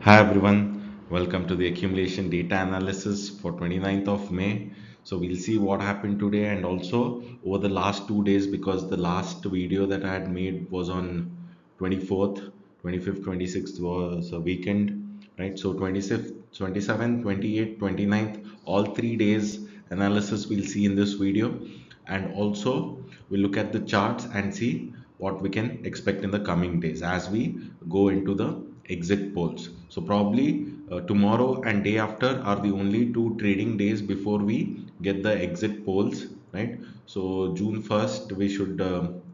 Hi everyone, welcome to the accumulation data analysis for 29th of May. So we'll see what happened today and also over the last 2 days, because the last video that I had made was on 24th, 25th, 26th was a weekend, right? So 26th, 27th, 28th, 29th, all 3 days analysis we'll see in this video, and also we'll look at the charts and see what we can expect in the coming days as we go into the exit polls. So probably tomorrow and day after are the only two trading days before we get the exit polls, right? So June 1st we should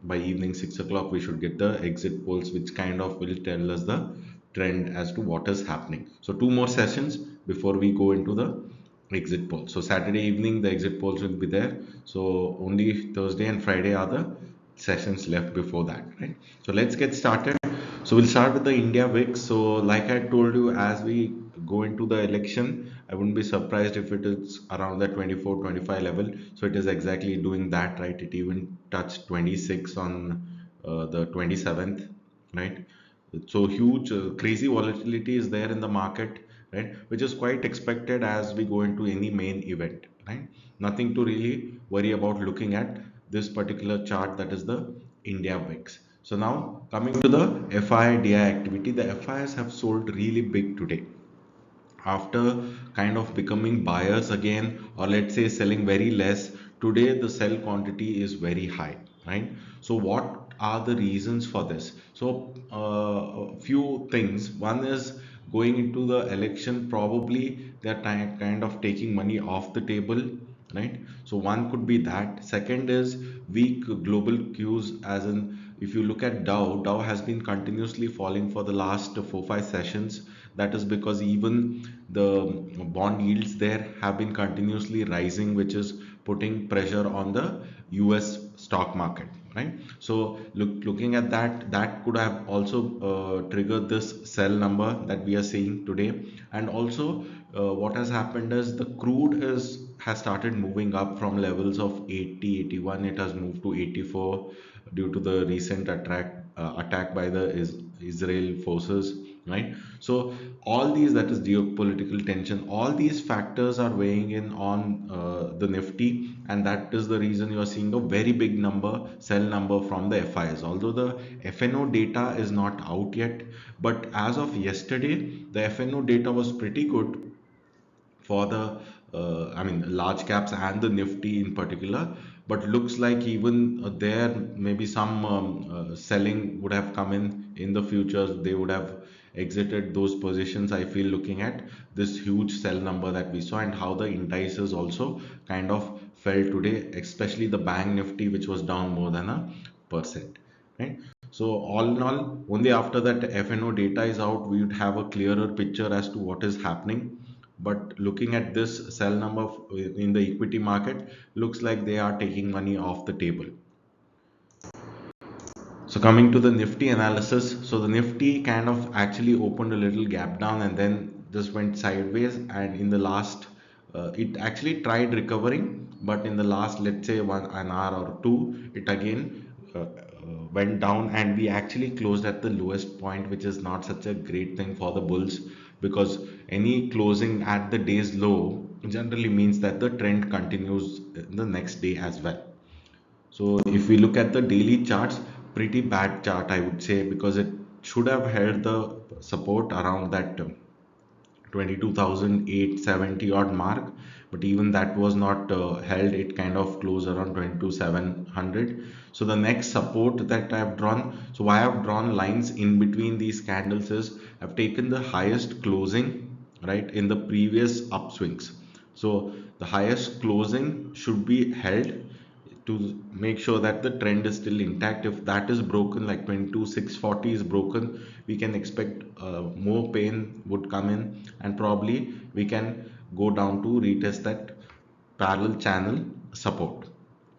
by evening 6 o'clock we should get the exit polls, which kind of will tell us the trend as to what is happening. So two more sessions before we go into the exit poll. So Saturday evening the exit polls will be there. So only Thursday and Friday are the sessions left before that, right? So let's get started. So we'll start with the India VIX. So like I told you, as we go into the election, I wouldn't be surprised if it is around the 24, 25 level. So it is exactly doing that, right? It even touched 26 on the 27th, right? So huge, crazy volatility is there in the market, right? Which is quite expected as we go into any main event, right? Nothing to really worry about looking at this particular chart, that is the India VIX. So now coming to the FI/DI activity, the FIs have sold really big today after kind of becoming buyers again, or let's say selling very less. Today the sell quantity is very high, right? So what are the reasons for this? So a few things. One is, going into the election, probably they're kind of taking money off the table, right? So one could be that. Second is weak global cues, as in if you look at Dow has been continuously falling for the last 4 5 sessions. That is because even the bond yields there have been continuously rising, which is putting pressure on the US stock market, right? So looking at that, that could have also triggered this sell number that we are seeing today. And also what has happened is the crude has started moving up from levels of 80, 81. It has moved to 84 due to the recent attack by the Israel forces, right? So all these, that is geopolitical tension, all these factors are weighing in on the Nifty, and that is the reason you are seeing a very big number, sell number from the FIs. Although the FNO data is not out yet, but as of yesterday, the FNO data was pretty good for the I mean large caps and the Nifty in particular. But looks like even there maybe some selling would have come in the futures. They would have exited those positions, I feel, looking at this huge sell number that we saw and how the indices also kind of fell today, especially the bank Nifty, which was down more than 1%, right? So all in all, only after that FNO data is out, we would have a clearer picture as to what is happening. But looking at this sell number in the equity market, looks like they are taking money off the table. So coming to the Nifty analysis, so the Nifty kind of actually opened a little gap down and then just went sideways. And in the last, it actually tried recovering, but in the last, let's say an hour or two, it again went down, and we actually closed at the lowest point, which is not such a great thing for the bulls, because any closing at the day's low generally means that the trend continues the next day as well. So if we look at the daily charts, pretty bad chart I would say, because it should have held the support around that 22,870 odd mark, but even that was not held. It kind of closed around 22,700. So the next support that I've drawn, so why I've drawn lines in between these candles is I've taken the highest closing, right, in the previous upswings. So the highest closing should be held to make sure that the trend is still intact. If that is broken, like 22,640 is broken, we can expect more pain would come in, and probably we can go down to retest that parallel channel support,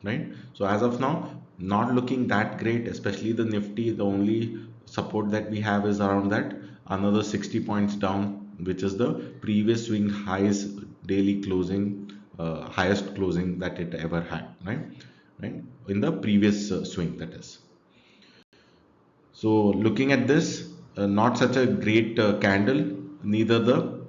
right? So as of now, not looking that great, especially the Nifty. The only support that we have is around that another 60 points down, which is the previous swing highs daily closing, highest closing that it ever had, right, in the previous swing, that is. So looking at this, not such a great candle. neither the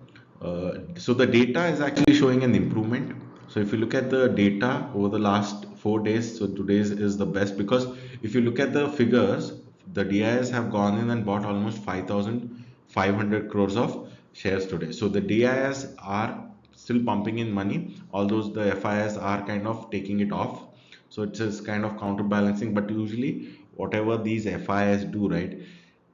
so the data is actually showing an improvement. So if you look at the data over the last 4 days, so today's is the best, because if you look at the figures, the DIs have gone in and bought almost 5,500 crores of shares today. So the DIs are still pumping in money, although the FIs are kind of taking it off. So it's just kind of counterbalancing. But usually, whatever these FIs do, right,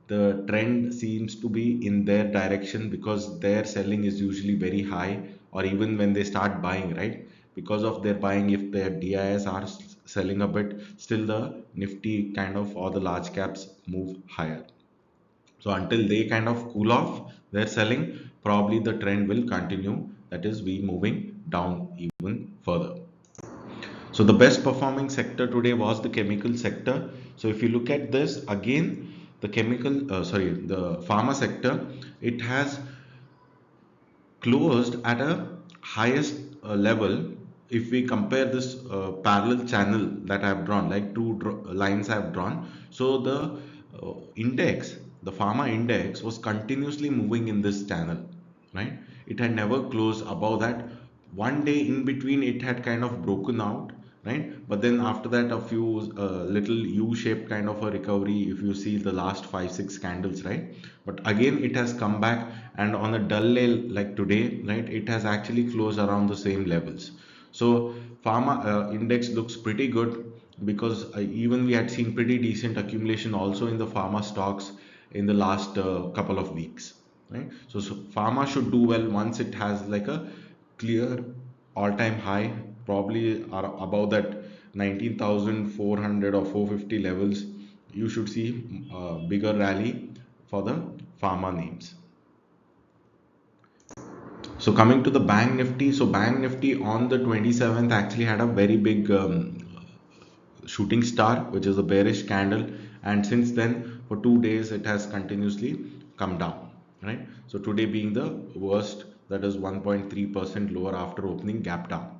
the trend seems to be in their direction, because their selling is usually very high, or even when they start buying, right, because of their buying, if their DIs are selling a bit, still the Nifty kind of, or the large caps move higher. So until they kind of cool off their selling, probably the trend will continue, that is we moving down even further. So the best performing sector today was the chemical sector. So if you look at this again, the the pharma sector, it has closed at a highest level. If we compare this parallel channel that I have drawn, like two lines I have drawn, so the index, the pharma index was continuously moving in this channel, right? It had never closed above that. One day in between it had kind of broken out, right? But then after that, a few little U-shaped kind of a recovery, if you see the last 5 6 candles, right? But again it has come back, and on a dull day like today, right, it has actually closed around the same levels. So pharma index looks pretty good, because even we had seen pretty decent accumulation also in the pharma stocks in the last couple of weeks, right? So pharma should do well once it has like a clear all-time high, probably are above that 19,400 or 450 levels. You should see a bigger rally for the pharma names. So coming to the bank nifty, so bank nifty on the 27th actually had a very big shooting star, which is a bearish candle, and since then for 2 days it has continuously come down, right? So today being the worst, that is 1.3% lower after opening gap down.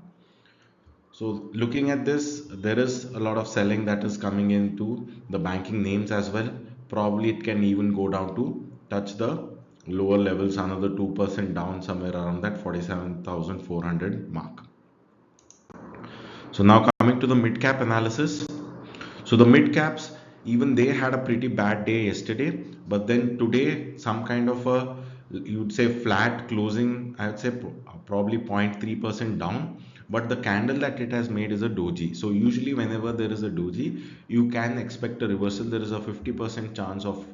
So looking at this, there is a lot of selling that is coming into the banking names as well. Probably it can even go down to touch the lower levels, another 2% down, somewhere around that 47,400 mark. So now coming to the mid cap analysis. So the mid caps, even they had a pretty bad day yesterday, but then today some kind of a, you'd say, flat closing. I would say probably 0.3% down, but the candle that it has made is a doji. So usually whenever there is a doji, you can expect a reversal. There is a 50% chance of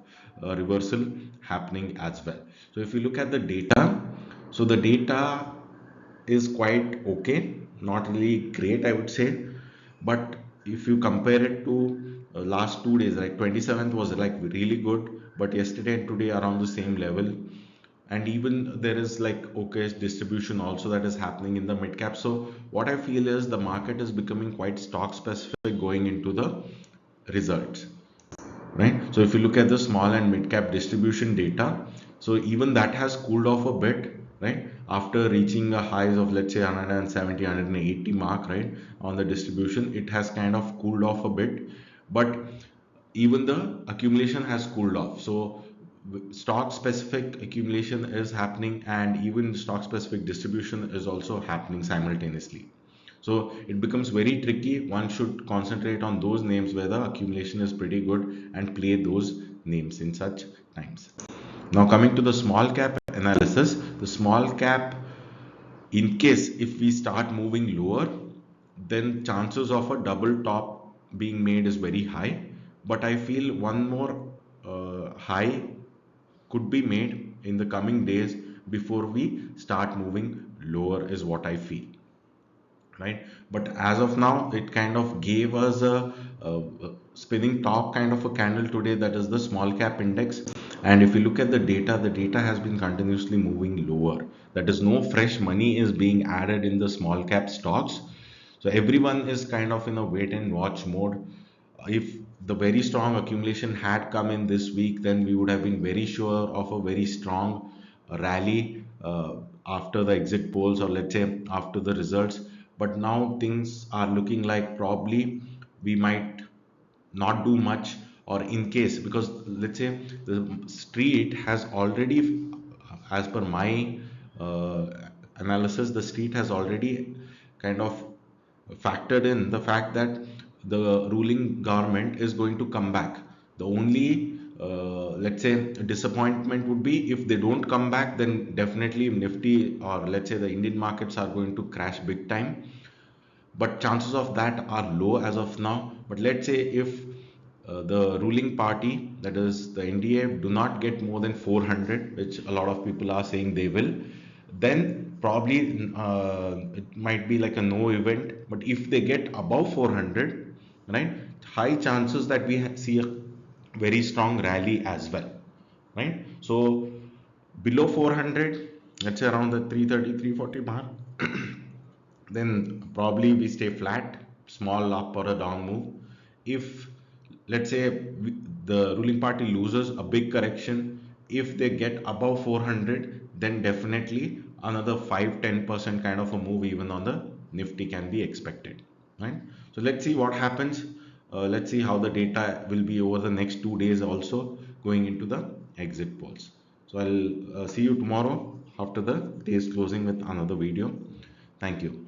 reversal happening as well. So if you look at the data, so the data is quite okay, not really great, I would say. But if you compare it to last 2 days, like 27th was like really good, but yesterday and today around the same level. And even there is like okay distribution also that is happening in the mid cap. So what I feel is the market is becoming quite stock specific going into the results, right? So if you look at the small and mid cap distribution data, so even that has cooled off a bit, right? After reaching a highs of, let's say, 170 180 mark, right, on the distribution, it has kind of cooled off a bit. But even the accumulation has cooled off. So stock specific accumulation is happening, and even stock specific distribution is also happening simultaneously. So it becomes very tricky. One should concentrate on those names where the accumulation is pretty good and play those names in such times. Now coming to the small cap analysis, the small cap, in case if we start moving lower, then chances of a double top being made is very high. But I feel one more high could be made in the coming days before we start moving lower, is what I feel, right? But as of now it kind of gave us a spinning top kind of a candle today, that is the small cap index. And if you look at the data has been continuously moving lower, that is no fresh money is being added in the small cap stocks. So everyone is kind of in a wait and watch mode. If the very strong accumulation had come in this week, then we would have been very sure of a very strong rally after the exit polls, or let's say after the results. But now things are looking like probably we might not do much, or in case, because let's say the street has already as per my uh, analysis, the street has already kind of factored in the fact that the ruling government is going to come back. The only, let's say, disappointment would be if they don't come back, then definitely Nifty or let's say the Indian markets are going to crash big time, but chances of that are low as of now. But let's say if the ruling party, that is the NDA, do not get more than 400, which a lot of people are saying they will, then probably it might be like a no event. But if they get above 400, right, high chances that we see a very strong rally as well, right? So below 400, let's say around the 330 340 mark, then probably we stay flat, small up or a down move. If let's say the ruling party loses a big correction, if they get above 400, then definitely another 5-10% kind of a move even on the Nifty can be expected, right? So let's see what happens. Let's see how the data will be over the next 2 days also going into the exit polls. So I'll see you tomorrow after the day's closing with another video. Thank you.